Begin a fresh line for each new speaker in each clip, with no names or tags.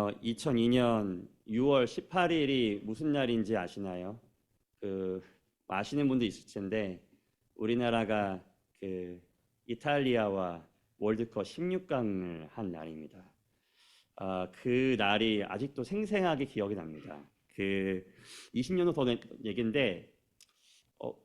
2002년 6월 18일이 무슨 날인지 아시나요? 아시는 분도 있을 텐데 우리나라가 이탈리아와 월드컵 16강을 한 날입니다. 그 날이 아직도 생생하게 기억이 납니다. 20년 후 더 얘긴데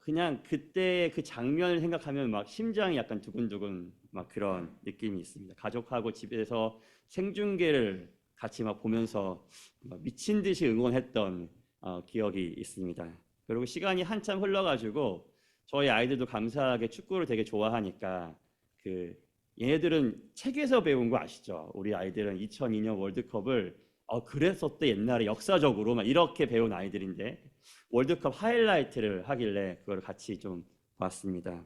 그냥 그때 그 장면을 생각하면 막 심장이 약간 두근두근 막 그런 느낌이 있습니다. 가족하고 집에서 생중계를 같이 막 보면서 막 미친 듯이 응원했던 기억이 있습니다. 그리고 시간이 한참 흘러가지고 저희 아이들도 감사하게 축구를 되게 좋아하니까 얘네들은 책에서 배운 거 아시죠? 우리 아이들은 2002년 월드컵을 그랬었대 옛날에 역사적으로 막 이렇게 배운 아이들인데 월드컵 하이라이트를 하길래 그걸 같이 좀 봤습니다.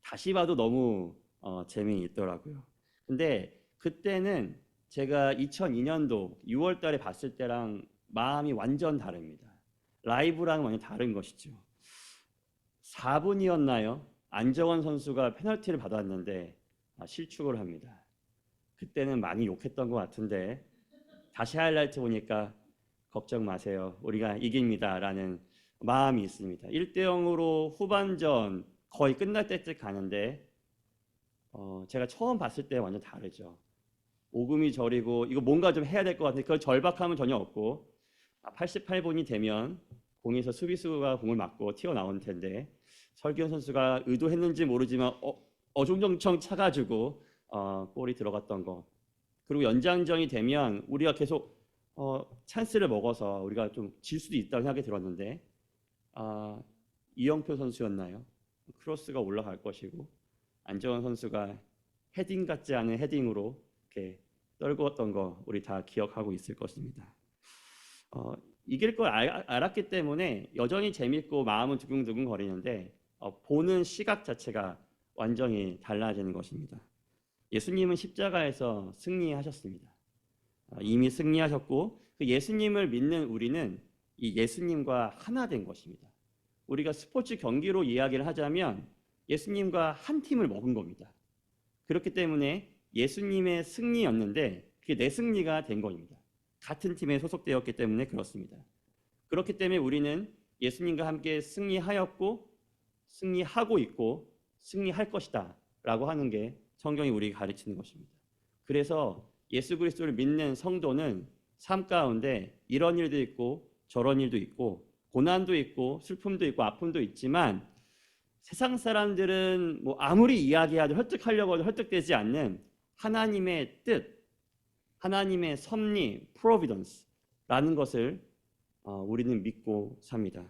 다시 봐도 너무 재미있더라고요. 근데 그때는 제가 2002년도 6월 달에 봤을 때랑 마음이 완전 다릅니다. 라이브랑 완전 다른 것이죠. 4분이었나요? 안정환 선수가 페널티를 받았는데 실축을 합니다. 그때는 많이 욕했던 것 같은데 다시 하이라이트 보니까 걱정 마세요. 우리가 이깁니다. 라는 마음이 있습니다. 1대0으로 후반전 거의 끝날 때쯤 가는데 제가 처음 봤을 때 완전 다르죠. 오금이 저리고 이거 뭔가 좀 해야 될 것 같은데 그걸 절박함은 전혀 없고 88분이 되면 공에서 수비수가 공을 맞고 튀어나올 텐데 설기현 선수가 의도했는지 모르지만 어중정청 차가지고 골이 들어갔던 거. 그리고 연장전이 되면 우리가 계속 찬스를 먹어서 우리가 좀 질 수도 있다는 생각이 들었는데 이영표 선수였나요? 크로스가 올라갈 것이고 안정환 선수가 헤딩 같지 않은 헤딩으로 이렇게 떨구었던 거 우리 다 기억하고 있을 것입니다. 이길 걸 알았기 때문에 여전히 재밌고 마음은 두근두근 거리는데 보는 시각 자체가 완전히 달라지는 것입니다. 예수님은 십자가에서 승리하셨습니다. 이미 승리하셨고 그 예수님을 믿는 우리는 이 예수님과 하나 된 것입니다. 우리가 스포츠 경기로 이야기를 하자면 예수님과 한 팀을 먹은 겁니다. 그렇기 때문에 예수님의 승리였는데 그게 내 승리가 된 겁니다. 같은 팀에 소속되었기 때문에 그렇습니다. 그렇기 때문에 우리는 예수님과 함께 승리하였고 승리하고 있고 승리할 것이다 라고 하는 게 성경이 우리에게 가르치는 것입니다. 그래서 예수 그리스도를 믿는 성도는 삶 가운데 이런 일도 있고 저런 일도 있고 고난도 있고 슬픔도 있고 아픔도 있지만 세상 사람들은 뭐 아무리 이야기하도 설득하려고 해도 설득되지 않는 하나님의 뜻, 하나님의 섭리, providence라는 것을 우리는 믿고 삽니다.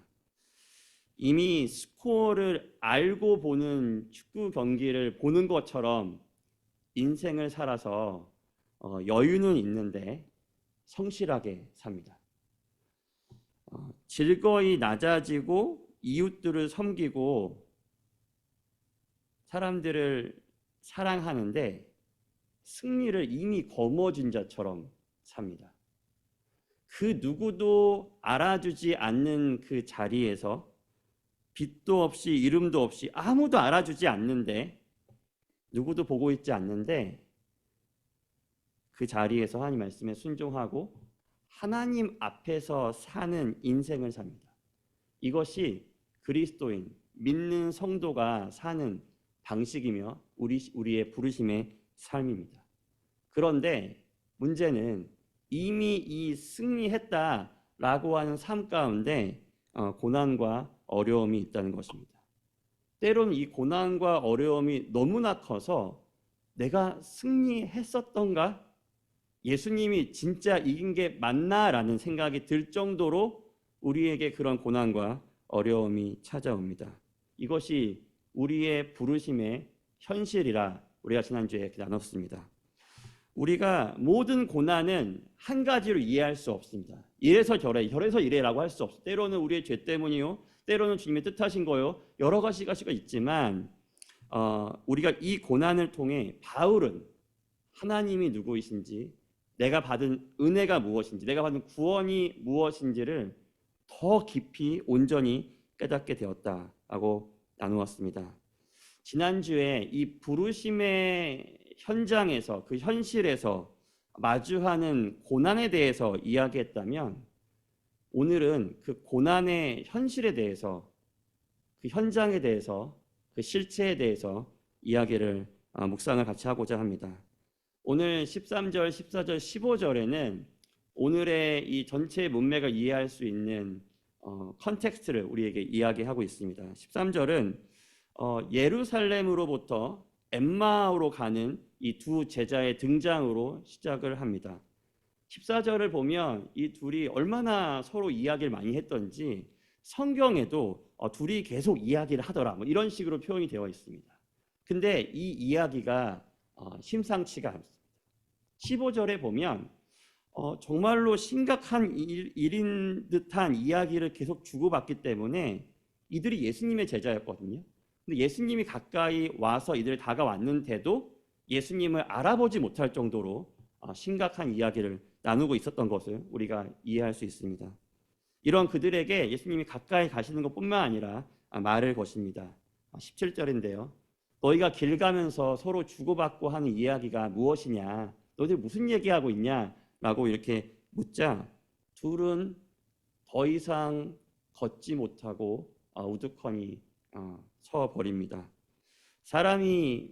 이미 스코어를 알고 보는 축구 경기를 보는 것처럼 인생을 살아서 여유는 있는데 성실하게 삽니다. 즐거이 낮아지고 이웃들을 섬기고 사람들을 사랑하는데 승리를 이미 거머쥔 자처럼 삽니다. 그 누구도 알아주지 않는 그 자리에서 빛도 없이 이름도 없이 아무도 알아주지 않는데 누구도 보고 있지 않는데 그 자리에서 하나님 말씀에 순종하고 하나님 앞에서 사는 인생을 삽니다. 이것이 그리스도인, 믿는 성도가 사는 방식이며 우리의 부르심의 삶입니다. 그런데 문제는 이미 이 승리했다라고 하는 삶 가운데 고난과 어려움이 있다는 것입니다. 때로는 이 고난과 어려움이 너무나 커서 내가 승리했었던가? 예수님이 진짜 이긴 게 맞나라는 생각이 들 정도로 우리에게 그런 고난과 어려움이 찾아옵니다. 이것이 우리의 부르심의 현실이라 우리가 지난주에 나눴습니다. 우리가 모든 고난은 한 가지로 이해할 수 없습니다. 이래서 저래, 저래서 이래라고 할 수 없어요. 때로는 우리의 죄 때문이요, 때로는 주님의 뜻하신 거요, 여러 가지가 있지만 우리가 이 고난을 통해 바울은 하나님이 누구이신지, 내가 받은 은혜가 무엇인지, 내가 받은 구원이 무엇인지를 더 깊이 온전히 깨닫게 되었다라고 나누었습니다. 지난주에 이 부르심의 현장에서 그 현실에서 마주하는 고난에 대해서 이야기했다면 오늘은 그 고난의 현실에 대해서, 그 현장에 대해서, 그 실체에 대해서 이야기를 묵상을 같이 하고자 합니다. 오늘 13절, 14절, 15절에는 오늘의 이 전체 문맥을 이해할 수 있는 컨텍스트를 우리에게 이야기하고 있습니다. 13절은 예루살렘으로부터 엠마오로 가는 이 두 제자의 등장으로 시작을 합니다. 14절을 보면 이 둘이 얼마나 서로 이야기를 많이 했던지 성경에도 둘이 계속 이야기를 하더라 뭐 이런 식으로 표현이 되어 있습니다. 근데 이 이야기가 심상치가 않습니다. 15절에 보면 정말로 심각한 일인 듯한 이야기를 계속 주고받기 때문에 이들이 예수님의 제자였거든요. 근데 예수님이 가까이 와서 이들이 다가왔는데도 예수님을 알아보지 못할 정도로 심각한 이야기를 나누고 있었던 것을 우리가 이해할 수 있습니다. 이런 그들에게 예수님이 가까이 가시는 것뿐만 아니라 말을 거십니다. 17절인데요. 너희가 길 가면서 서로 주고받고 하는 이야기가 무엇이냐? 너희들 무슨 얘기하고 있냐? 라고 이렇게 묻자 둘은 더 이상 걷지 못하고 우두커니 서 버립니다. 사람이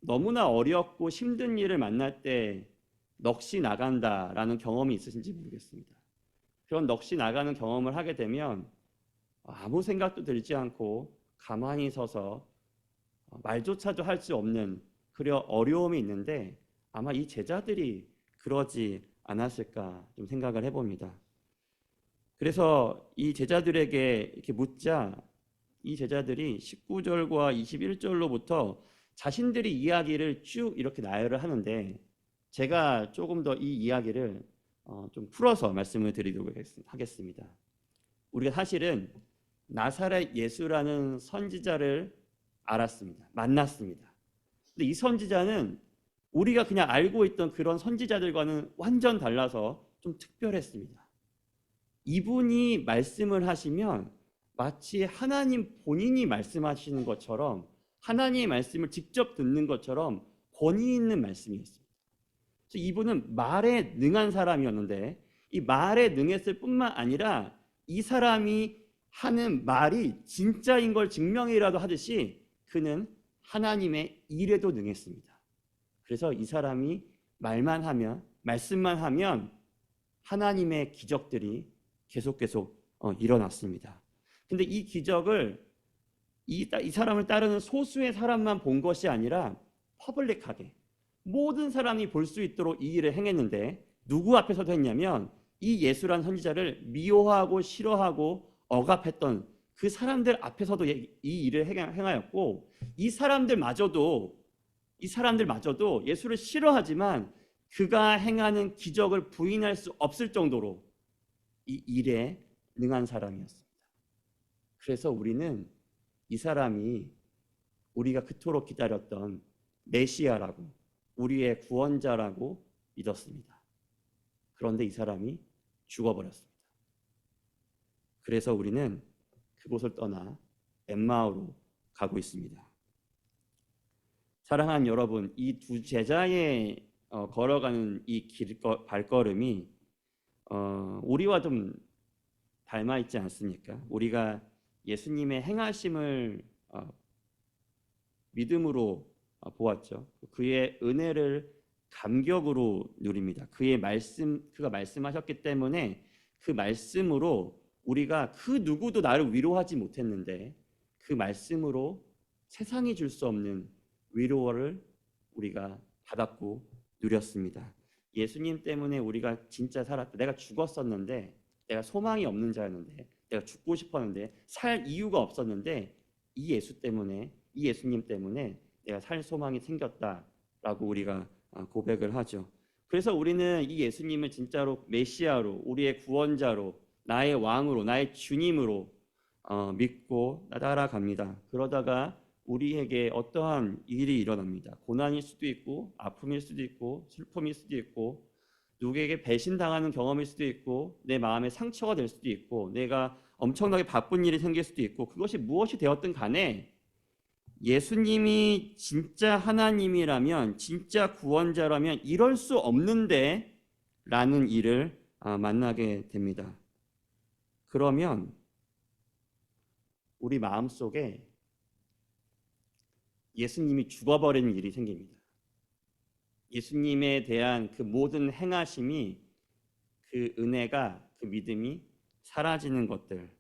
너무나 어렵고 힘든 일을 만날 때 넋이 나간다라는 경험이 있으신지 모르겠습니다. 그런 넋이 나가는 경험을 하게 되면 아무 생각도 들지 않고 가만히 서서 말조차도 할 수 없는 그런 어려움이 있는데 아마 이 제자들이 그러지 않았을까 좀 생각을 해봅니다. 그래서 이 제자들에게 이렇게 묻자 이 제자들이 19절과 21절로부터 자신들이 이야기를 쭉 이렇게 나열을 하는데 제가 조금 더 이 이야기를 좀 풀어서 말씀을 드리도록 하겠습니다. 우리가 사실은 나사렛 예수라는 선지자를 알았습니다. 만났습니다. 근데 이 선지자는 우리가 그냥 알고 있던 그런 선지자들과는 완전 달라서 좀 특별했습니다. 이분이 말씀을 하시면 마치 하나님 본인이 말씀하시는 것처럼 하나님의 말씀을 직접 듣는 것처럼 권위 있는 말씀이었습니다. 그래서 이분은 말에 능한 사람이었는데 이 말에 능했을 뿐만 아니라 이 사람이 하는 말이 진짜인 걸 증명이라도 하듯이 그는 하나님의 일에도 능했습니다. 그래서 이 사람이 말만 하면 말씀만 하면 하나님의 기적들이 계속 일어났습니다. 근데 이 기적을 이 사람을 따르는 소수의 사람만 본 것이 아니라 퍼블릭하게 모든 사람이 볼 수 있도록 이 일을 행했는데 누구 앞에서도 했냐면 이 예수란 선지자를 미워하고 싫어하고 억압했던 그 사람들 앞에서도 이 일을 행하였고 이 사람들마저도 예수를 싫어하지만 그가 행하는 기적을 부인할 수 없을 정도로 이 일에 능한 사람이었습니다. 그래서 우리는 이 사람이 우리가 그토록 기다렸던 메시아라고 우리의 구원자라고 믿었습니다. 그런데 이 사람이 죽어버렸습니다. 그래서 우리는 그곳을 떠나 엠마오로 가고 있습니다. 사랑하는 여러분, 이 두 제자의 걸어가는 이 발걸음이 우리와 좀 닮아 있지 않습니까? 우리가 예수님의 행하심을 믿음으로 보았죠. 그의 은혜를 감격으로 누립니다. 그가 말씀하셨기 때문에 그 말씀으로 우리가 그 누구도 나를 위로하지 못했는데 그 말씀으로 세상이 줄 수 없는 위로를 우리가 받았고 누렸습니다. 예수님 때문에 우리가 진짜 살았다. 내가 죽었었는데 내가 소망이 없는 자였는데 내가 죽고 싶었는데 살 이유가 없었는데 이 예수님 때문에 내가 살 소망이 생겼다라고 우리가 고백을 하죠. 그래서 우리는 이 예수님을 진짜로 메시아로 우리의 구원자로 나의 왕으로 나의 주님으로 믿고 따라갑니다. 그러다가 우리에게 어떠한 일이 일어납니다. 고난일 수도 있고 아픔일 수도 있고 슬픔일 수도 있고 누구에게 배신당하는 경험일 수도 있고 내 마음에 상처가 될 수도 있고 내가 엄청나게 바쁜 일이 생길 수도 있고 그것이 무엇이 되었든 간에 예수님이 진짜 하나님이라면, 진짜 구원자라면 이럴 수 없는데 라는 일을 만나게 됩니다. 그러면 우리 마음속에 예수님이 죽어버리는 일이 생깁니다. 예수님에 대한 그 모든 행하심이, 그 은혜가, 그 믿음이 사라지는 것들,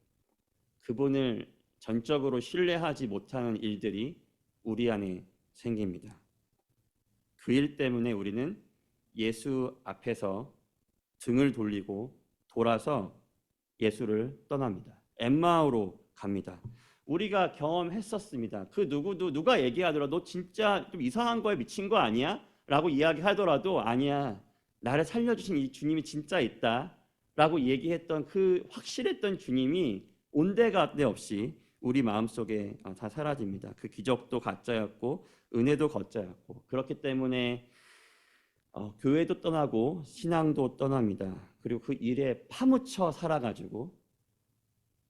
그분을 전적으로 신뢰하지 못하는 일들이 우리 안에 생깁니다. 그 일 때문에 우리는 예수 앞에서 등을 돌리고 돌아서 예수를 떠납니다. 엠마오로 갑니다. 우리가 경험했었습니다. 그 누구도 누가 얘기하더라도 너 진짜 좀 이상한 거에 미친 거 아니야? 라고 이야기하더라도 아니야, 나를 살려주신 이 주님이 진짜 있다 라고 얘기했던 그 확실했던 주님이 온데간데 없이 우리 마음속에 다 사라집니다. 그 기적도 가짜였고 은혜도 거짜였고, 그렇기 때문에 교회도 떠나고 신앙도 떠납니다. 그리고 그 일에 파묻혀 살아가지고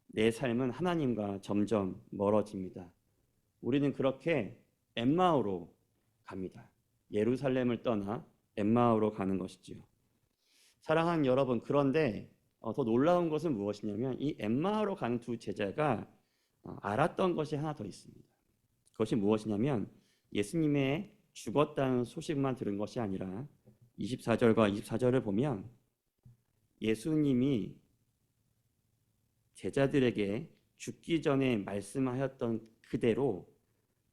내 삶은 하나님과 점점 멀어집니다. 우리는 그렇게 엠마오로 갑니다. 예루살렘을 떠나 엠마오로 가는 것이지요. 사랑하는 여러분, 그런데 더 놀라운 것은 무엇이냐면 이 엠마오로 가는 두 제자가 알았던 것이 하나 더 있습니다. 그것이 무엇이냐면 예수님의 죽었다는 소식만 들은 것이 아니라 24절과 24절을 보면 예수님이 제자들에게 죽기 전에 말씀하셨던 그대로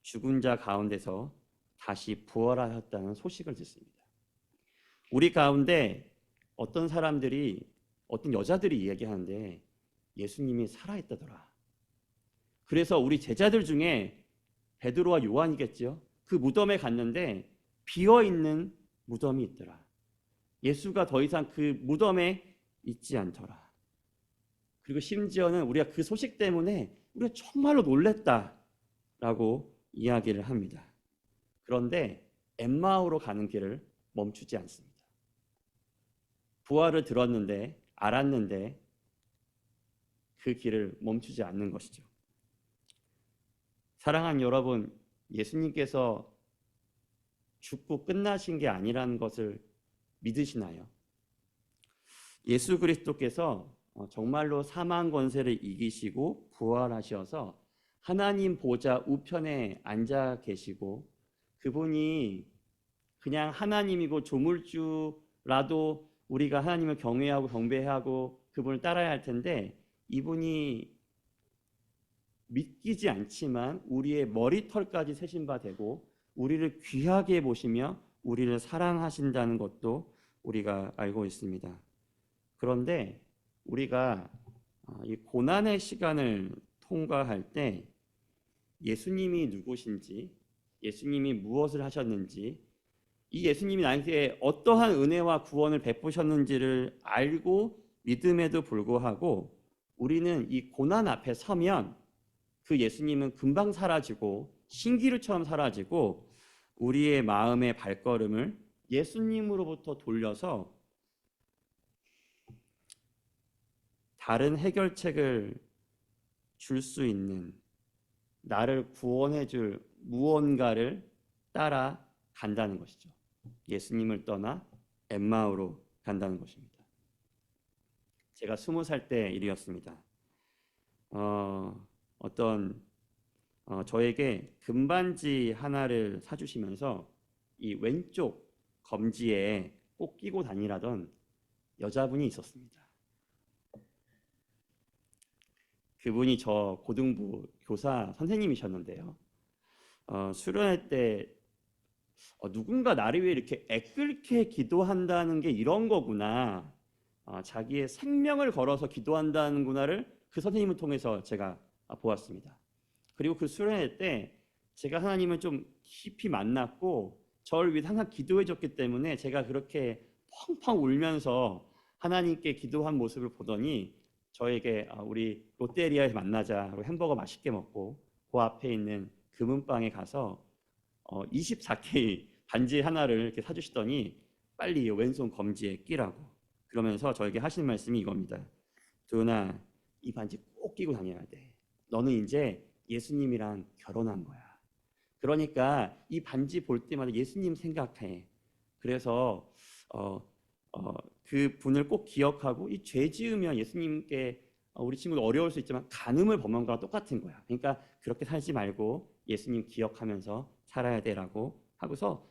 죽은 자 가운데서 다시 부활하셨다는 소식을 듣습니다. 우리 가운데 어떤 사람들이, 어떤 여자들이 이야기하는데 예수님이 살아있다더라. 그래서 우리 제자들 중에 베드로와 요한이겠죠. 그 무덤에 갔는데 비어있는 무덤이 있더라. 예수가 더 이상 그 무덤에 있지 않더라. 그리고 심지어는 우리가 그 소식 때문에 우리가 정말로 놀랬다라고 이야기를 합니다. 그런데 엠마오로 가는 길을 멈추지 않습니다. 부활을 들었는데, 알았는데 그 길을 멈추지 않는 것이죠. 사랑하는 여러분, 예수님께서 죽고 끝나신 게 아니라는 것을 믿으시나요? 예수 그리스도께서 정말로 사망 권세를 이기시고 부활하셔서 하나님 보좌 우편에 앉아 계시고, 그분이 그냥 하나님이고 조물주라도 우리가 하나님을 경외하고 경배하고 그분을 따라야 할 텐데, 이분이 믿기지 않지만 우리의 머리털까지 세신 바 되고 우리를 귀하게 보시며 우리를 사랑하신다는 것도 우리가 알고 있습니다. 그런데 우리가 이 고난의 시간을 통과할 때 예수님이 누구신지, 예수님이 무엇을 하셨는지, 이 예수님이 나에게 어떠한 은혜와 구원을 베푸셨는지를 알고 믿음에도 불구하고 우리는 이 고난 앞에 서면 그 예수님은 금방 사라지고 신기루처럼 사라지고 우리의 마음의 발걸음을 예수님으로부터 돌려서 다른 해결책을 줄 수 있는, 나를 구원해 줄 무언가를 따라 간다는 것이죠. 예수님을 떠나 엠마오로 간다는 것입니다. 제가 20살 때 일이었습니다. 저에게 금반지 하나를 사주시면서 이 왼쪽 검지에 꼭 끼고 다니라던 여자분이 있었습니다. 그분이 저 고등부 교사 선생님이셨는데요. 수련회 때 누군가 나를 위해 이렇게 애끓게 기도한다는 게 이런 거구나, 자기의 생명을 걸어서 기도한다는구나를 그 선생님을 통해서 제가 보았습니다. 그리고 그 수련회 때 제가 하나님을 좀 깊이 만났고 저를 위해 항상 기도해 줬기 때문에 제가 그렇게 펑펑 울면서 하나님께 기도한 모습을 보더니 저에게 우리 롯데리아에서 만나자, 햄버거 맛있게 먹고 그 앞에 있는 금은방에 가서 24K 반지 하나를 이렇게 사주시더니 빨리 왼손 검지에 끼라고, 그러면서 저에게 하시는 말씀이 이겁니다. 도연아, 이 반지 꼭 끼고 다녀야 돼. 너는 이제 예수님이랑 결혼한 거야. 그러니까 이 반지 볼 때마다 예수님 생각해. 그래서 그 분을 꼭 기억하고 이 죄 지으면 예수님께 우리 친구도 어려울 수 있지만 간음을 범한 거랑 똑같은 거야. 그러니까 그렇게 살지 말고 예수님 기억하면서 살아야 되라고 하고서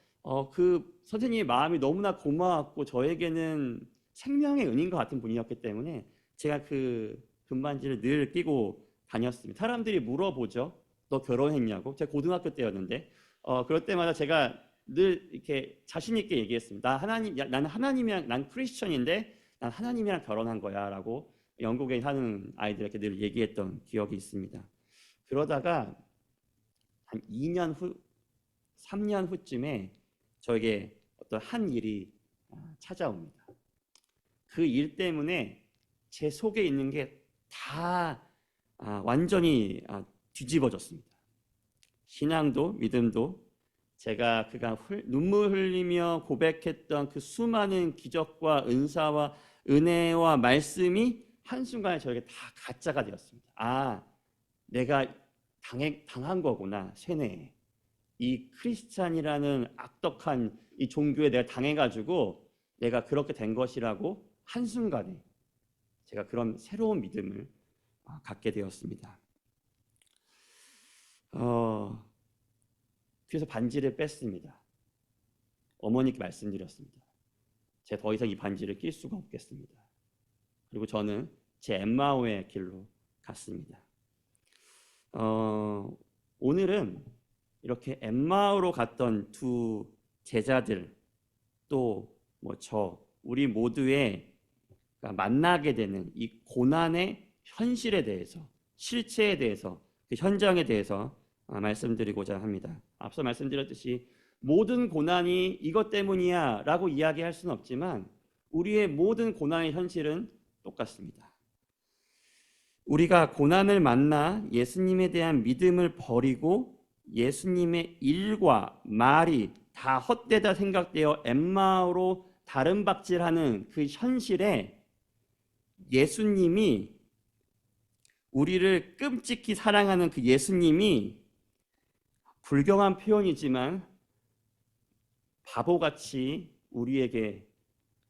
그 선생님의 마음이 너무나 고마웠고 저에게는 생명의 은인 것 같은 분이었기 때문에 제가 그 금반지를 늘 끼고 다녔습니다. 사람들이 물어보죠. 너 결혼했냐고? 제가 고등학교 때였는데 그럴 때마다 제가 늘 이렇게 자신 있게 얘기했습니다. 나는 하나님이랑 난 크리스천인데 난 하나님이랑 결혼한 거야라고 영국에 사는 아이들에게 늘 얘기했던 기억이 있습니다. 그러다가 한 2년 후, 3년 후쯤에 저에게 어떤 한 일이 찾아옵니다. 그 일 때문에 제 속에 있는 게 다 완전히 뒤집어졌습니다. 신앙도 믿음도 제가 그간 눈물 흘리며 고백했던 그 수많은 기적과 은사와 은혜와 말씀이 한순간에 저에게 다 가짜가 되었습니다. 내가 당한 거구나. 세뇌. 이 크리스찬이라는 악독한 이 종교에 내가 당해가지고 내가 그렇게 된 것이라고 한순간에 제가 그런 새로운 믿음을 갖게 되었습니다. 그래서 반지를 뺐습니다. 어머니께 말씀드렸습니다. 제가 더 이상 이 반지를 낄 수가 없겠습니다. 그리고 저는 제 엠마오의 길로 갔습니다. 오늘은 이렇게 엠마오로 갔던 두 제자들 또 우리 모두의 만나게 되는 이 고난의 현실에 대해서 실체에 대해서 그 현장에 대해서 말씀드리고자 합니다. 앞서 말씀드렸듯이 모든 고난이 이것 때문이야 라고 이야기할 수는 없지만 우리의 모든 고난의 현실은 똑같습니다. 우리가 고난을 만나 예수님에 대한 믿음을 버리고 예수님의 일과 말이 다 헛되다 생각되어 엠마오로 다름박질하는 그 현실에 예수님이 우리를 끔찍히 사랑하는 그 예수님이 불경한 표현이지만 바보같이 우리에게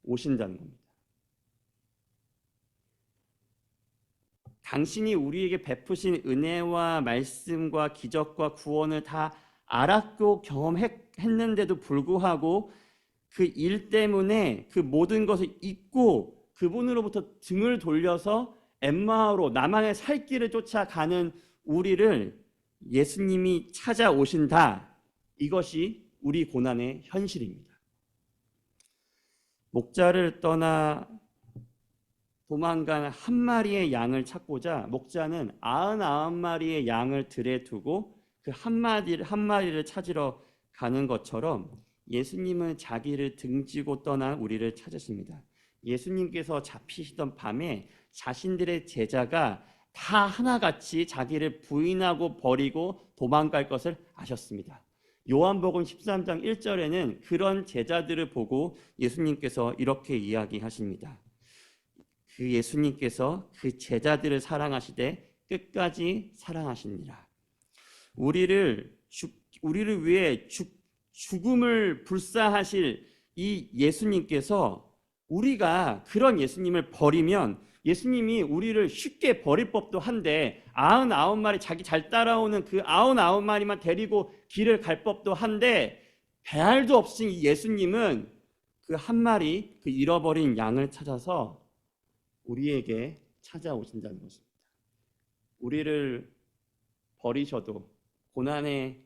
오신다는 겁니다. 당신이 우리에게 베푸신 은혜와 말씀과 기적과 구원을 다 알았고 경험했는데도 불구하고 그 일 때문에 그 모든 것을 잊고 그분으로부터 등을 돌려서 엠마오로 나만의 살 길을 쫓아가는 우리를 예수님이 찾아오신다. 이것이 우리 고난의 현실입니다. 목자를 떠나 도망간 한 마리의 양을 찾고자 목자는 99마리의 양을 들에 두고 그 한 마리를 찾으러 가는 것처럼 예수님은 자기를 등지고 떠난 우리를 찾으십니다. 예수님께서 잡히시던 밤에 자신들의 제자가 다 하나같이 자기를 부인하고 버리고 도망갈 것을 아셨습니다. 요한복음 13장 1절에는 그런 제자들을 보고 예수님께서 이렇게 이야기하십니다. 그 예수님께서 그 제자들을 사랑하시되 끝까지 사랑하시니라. 우리를 위해 죽음을 불사하실 이 예수님께서 우리가 그런 예수님을 버리면 예수님이 우리를 쉽게 버릴 법도 한데 99마리 자기 잘 따라오는 그 99마리만 데리고 길을 갈 법도 한데 배알도 없으신 이 예수님은 그 한 마리 그 잃어버린 양을 찾아서 우리에게 찾아오신다는 것입니다. 우리를 버리셔도 고난의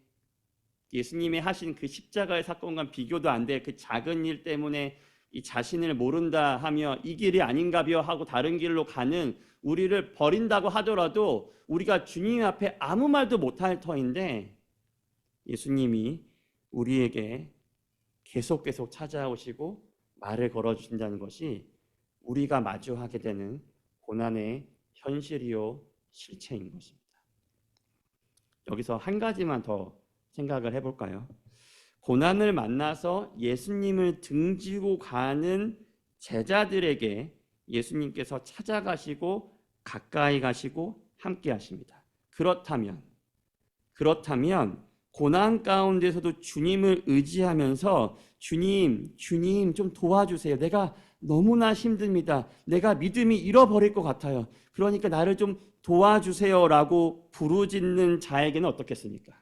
예수님이 하신 그 십자가의 사건과 비교도 안 될 그 작은 일 때문에 이 자신을 모른다 하며 이 길이 아닌가벼 하고 다른 길로 가는 우리를 버린다고 하더라도 우리가 주님 앞에 아무 말도 못할 터인데 예수님이 우리에게 계속 찾아오시고 말을 걸어주신다는 것이 우리가 마주하게 되는 고난의 현실이요 실체인 것입니다. 여기서 한 가지만 더 생각을 해볼까요? 고난을 만나서 예수님을 등지고 가는 제자들에게 예수님께서 찾아가시고 가까이 가시고 함께 하십니다. 그렇다면 고난 가운데서도 주님을 의지하면서 주님 좀 도와주세요. 내가 너무나 힘듭니다. 내가 믿음이 잃어버릴 것 같아요. 그러니까 나를 좀 도와주세요라고 부르짖는 자에게는 어떻겠습니까?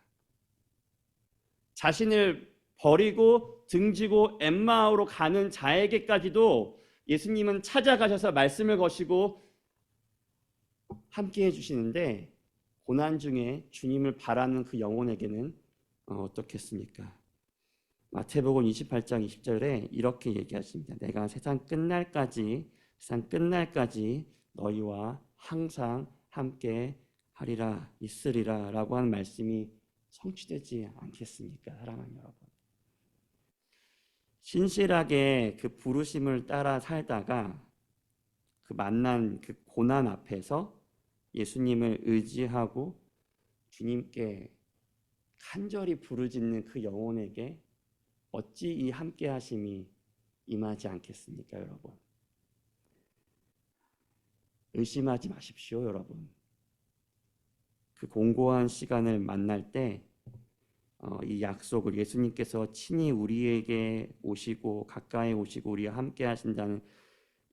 자신을 버리고 등지고 엠마오로 가는 자에게까지도 예수님은 찾아가셔서 말씀을 거시고 함께 해주시는데, 고난 중에 주님을 바라는 그 영혼에게는 어떻겠습니까? 마태복음 28장 20절에 이렇게 얘기하십니다. 내가 세상 끝날까지 너희와 항상 함께 하리라, 있으리라 라고 하는 말씀이 성취되지 않겠습니까? 사랑하는 여러분, 신실하게 그 부르심을 따라 살다가 그 만난 그 고난 앞에서 예수님을 의지하고 주님께 간절히 부르짖는 그 영혼에게 어찌 이 함께 하심이 임하지 않겠습니까, 여러분? 의심하지 마십시오, 여러분. 그 공고한 시간을 만날 때 이 약속을 예수님께서 친히 우리에게 오시고 가까이 오시고 우리와 함께 하신다는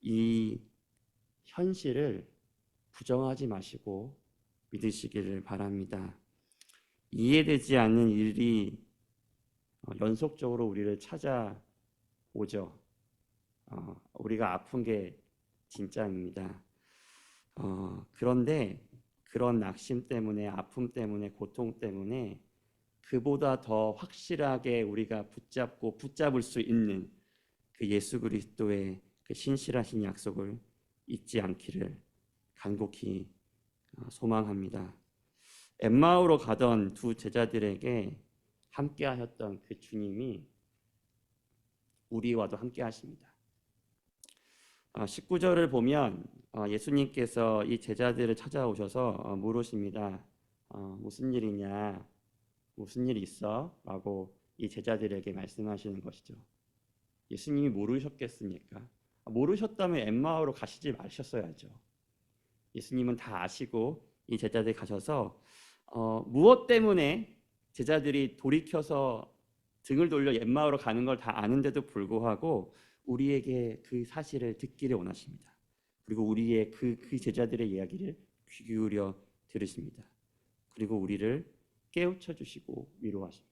이 현실을 부정하지 마시고 믿으시기를 바랍니다. 이해되지 않는 일이 연속적으로 우리를 찾아오죠. 우리가 아픈 게 진짜입니다. 그런데 그런 낙심 때문에, 아픔 때문에, 고통 때문에 그보다 더 확실하게 우리가 붙잡을 수 있는 그 예수 그리스도의 그 신실하신 약속을 잊지 않기를 간곡히 소망합니다. 엠마오로 가던 두 제자들에게 함께 하셨던 그 주님이 우리와도 함께 하십니다. 19절을 보면 예수님께서 이 제자들을 찾아오셔서 물으십니다. 무슨 일이냐? 무슨 일 있어? 라고 이 제자들에게 말씀하시는 것이죠. 예수님이 모르셨겠습니까? 모르셨다면 엠마오로 가시지 마셨어야죠. 예수님은 다 아시고 이 제자들 가셔서 무엇 때문에 제자들이 돌이켜서 등을 돌려 엠마오로 가는 걸 다 아는데도 불구하고 우리에게 그 사실을 듣기를 원하십니다. 그리고 우리의 그 제자들의 이야기를 귀 기울여 들으십니다. 그리고 우리를 깨우쳐 주시고 위로하십니다.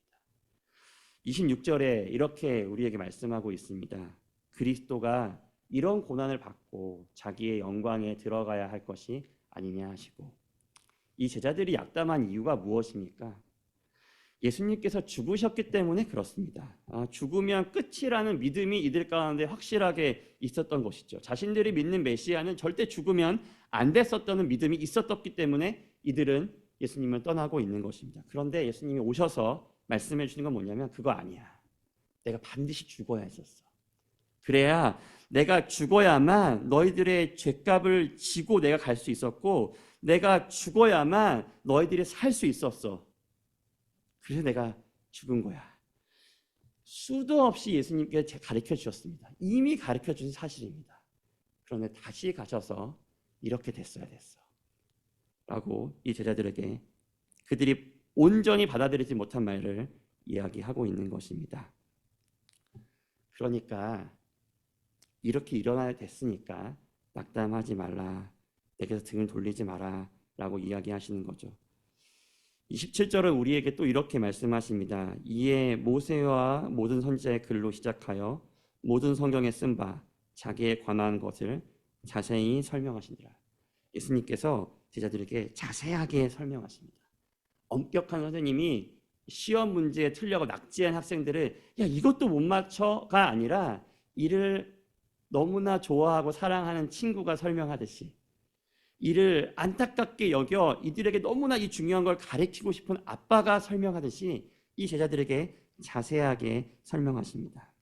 26절에 이렇게 우리에게 말씀하고 있습니다. 그리스도가 이런 고난을 받고 자기의 영광에 들어가야 할 것이 아니냐 하시고, 이 제자들이 약담한 이유가 무엇입니까? 예수님께서 죽으셨기 때문에 그렇습니다. 죽으면 끝이라는 믿음이 이들 가운데 확실하게 있었던 것이죠. 자신들이 믿는 메시아는 절대 죽으면 안 됐었다는 믿음이 있었기 때문에 이들은 예수님을 떠나고 있는 것입니다. 그런데 예수님이 오셔서 말씀해 주시는 건 뭐냐면, 그거 아니야. 내가 반드시 죽어야 했었어. 그래야 내가 죽어야만 너희들의 죄값을 지고 내가 갈 수 있었고, 내가 죽어야만 너희들이 살 수 있었어. 그래서 내가 죽은 거야. 수도 없이 예수님께 가르쳐 주셨습니다. 이미 가르쳐 주신 사실입니다. 그런데 다시 가셔서 이렇게 됐어야 됐어 라고 이 제자들에게 그들이 온전히 받아들이지 못한 말을 이야기하고 있는 것입니다. 그러니까 이렇게 일어나야 됐으니까 낙담하지 말라, 내게서 등을 돌리지 마라 라고 이야기하시는 거죠. 27절은 우리에게 또 이렇게 말씀하십니다. 이에 모세와 모든 선지자의 글로 시작하여 모든 성경에 쓴 바 자기에 관한 것을 자세히 설명하시니라. 예수님께서 제자들에게 자세하게 설명하십니다. 엄격한 선생님이 시험 문제에 틀려고 낙지한 학생들을 야 이것도 못 맞춰가 아니라 이를 너무나 좋아하고 사랑하는 친구가 설명하듯이, 이를 안타깝게 여겨 이들에게 너무나 이 중요한 걸 가르치고 싶은 아빠가 설명하듯이 이 제자들에게 자세하게 설명하십니다.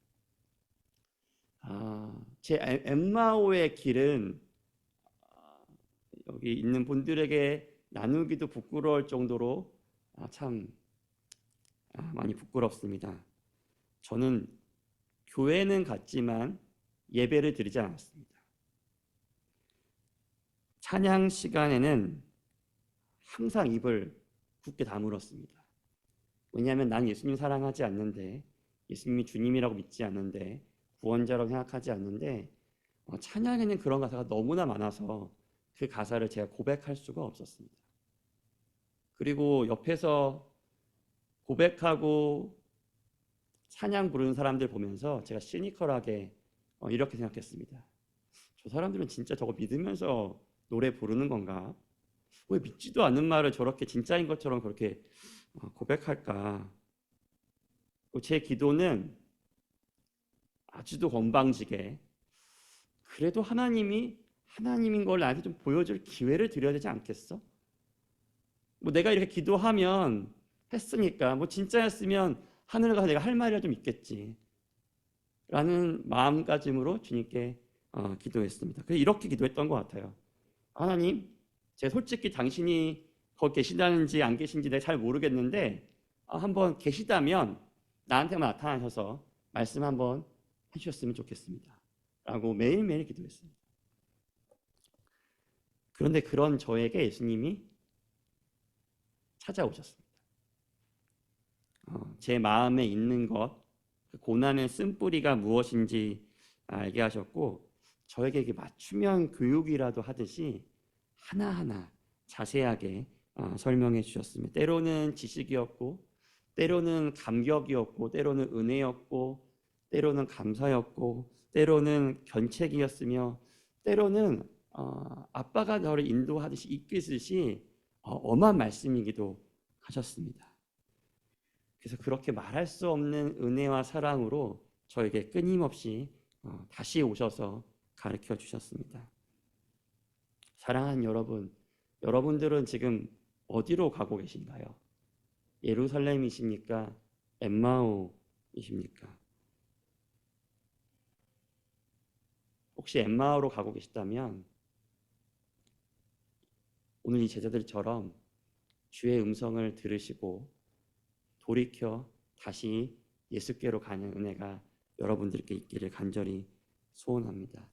제 엠마오의 길은 여기 있는 분들에게 나누기도 부끄러울 정도로 참 많이 부끄럽습니다. 저는 교회는 갔지만 예배를 드리지 않았습니다. 찬양 시간에는 항상 입을 굳게 다물었습니다. 왜냐하면 난 예수님 사랑하지 않는데, 예수님이 주님이라고 믿지 않는데, 구원자라고 생각하지 않는데, 찬양에는 그런 가사가 너무나 많아서 그 가사를 제가 고백할 수가 없었습니다. 그리고 옆에서 고백하고 찬양 부르는 사람들 보면서 제가 시니컬하게 이렇게 생각했습니다. 저 사람들은 진짜 저거 믿으면서 노래 부르는 건가? 왜 믿지도 않는 말을 저렇게 진짜인 것처럼 그렇게 고백할까? 제 기도는 아주도 건방지게, 그래도 하나님인 걸 나한테 좀 보여줄 기회를 드려야 되지 않겠어? 뭐 내가 이렇게 기도하면 했으니까 뭐 진짜였으면 하늘에 가서 내가 할 말이라 좀 있겠지 라는 마음가짐으로 주님께 기도했습니다. 그래서 이렇게 기도했던 것 같아요. 하나님, 제가 솔직히 당신이 거기 계시다는지 안 계신지 내가 잘 모르겠는데 한번 계시다면 나한테만 나타나셔서 말씀 한번 해주셨으면 좋겠습니다 라고 매일매일 기도했습니다. 그런데 그런 저에게 예수님이 찾아오셨습니다. 제 마음에 있는 것, 그 고난의 쓴뿌리가 무엇인지 알게 하셨고, 저에게 이게 맞춤형 교육이라도 하듯이 하나하나 자세하게 설명해 주셨습니다. 때로는 지식이었고, 때로는 감격이었고, 때로는 은혜였고, 때로는 감사였고, 때로는 견책이었으며, 때로는 아빠가 저를 인도하듯이 이끄듯이 엄한 말씀이기도 하셨습니다. 그래서 그렇게 말할 수 없는 은혜와 사랑으로 저에게 끊임없이 다시 오셔서 가르쳐 주셨습니다. 사랑하는 여러분, 여러분들은 지금 어디로 가고 계신가요? 예루살렘이십니까? 엠마오이십니까? 혹시 엠마오로 가고 계시다면 오늘 이 제자들처럼 주의 음성을 들으시고 돌이켜 다시 예수께로 가는 은혜가 여러분들께 있기를 간절히 소원합니다.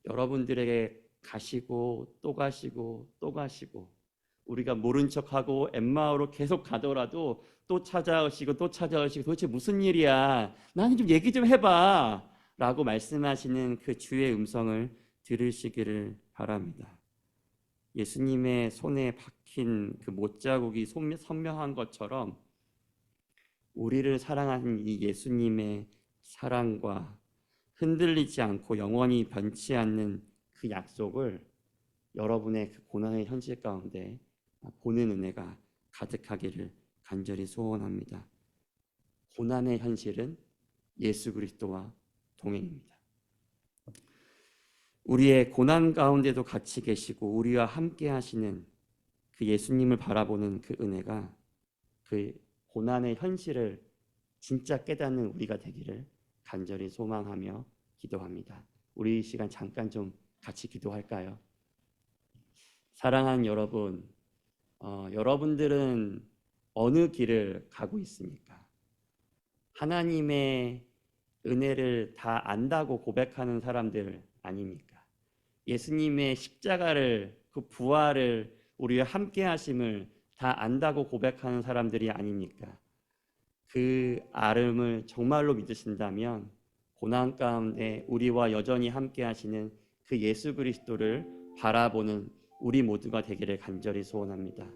여러분들에게 가시고 또 가시고 또 가시고 우리가 모른 척하고 엠마오로 계속 가더라도 또 찾아오시고 또 찾아오시고 도대체 무슨 일이야? 나는 좀 얘기 좀 해봐 라고 말씀하시는 그 주의 음성을 들으시기를 바랍니다. 예수님의 손에 박힌 그 못자국이 선명한 것처럼 우리를 사랑하는 이 예수님의 사랑과 흔들리지 않고 영원히 변치 않는 그 약속을 여러분의 그 고난의 현실 가운데 보는 은혜가 가득하기를 간절히 소원합니다. 고난의 현실은 예수 그리스도와 동행입니다. 우리의 고난 가운데도 같이 계시고 우리와 함께 하시는 그 예수님을 바라보는 그 은혜가 그 고난의 현실을 진짜 깨닫는 우리가 되기를 간절히 소망하며 기도합니다. 우리 이 시간 잠깐 좀 같이 기도할까요? 사랑하는 여러분, 여러분들은 어느 길을 가고 있습니까? 하나님의 은혜를 다 안다고 고백하는 사람들 아닙니까? 예수님의 십자가를, 그 부활을, 우리와 함께 하심을 다 안다고 고백하는 사람들이 아닙니까? 그 아름을 정말로 믿으신다면 고난 가운데 우리와 여전히 함께 하시는 그 예수 그리스도를 바라보는 우리 모두가 되기를 간절히 소원합니다.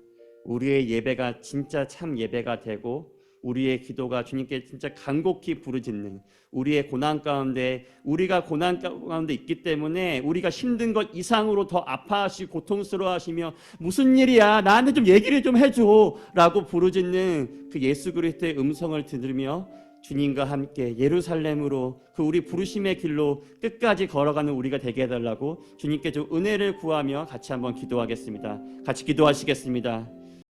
우리의 예배가 진짜 참 예배가 되고 우리의 기도가 주님께 진짜 간곡히 부르짖는 우리의 고난 가운데 우리가 고난 가운데 있기 때문에 우리가 힘든 것 이상으로 더 아파하시고 고통스러워하시며 무슨 일이야 나한테 좀 얘기를 좀 해줘 라고 부르짖는 그 예수 그리스도의 음성을 들으며 주님과 함께 예루살렘으로 그 우리 부르심의 길로 끝까지 걸어가는 우리가 되게 해달라고 주님께 좀 은혜를 구하며 같이 한번 기도하겠습니다. 같이 기도하시겠습니다.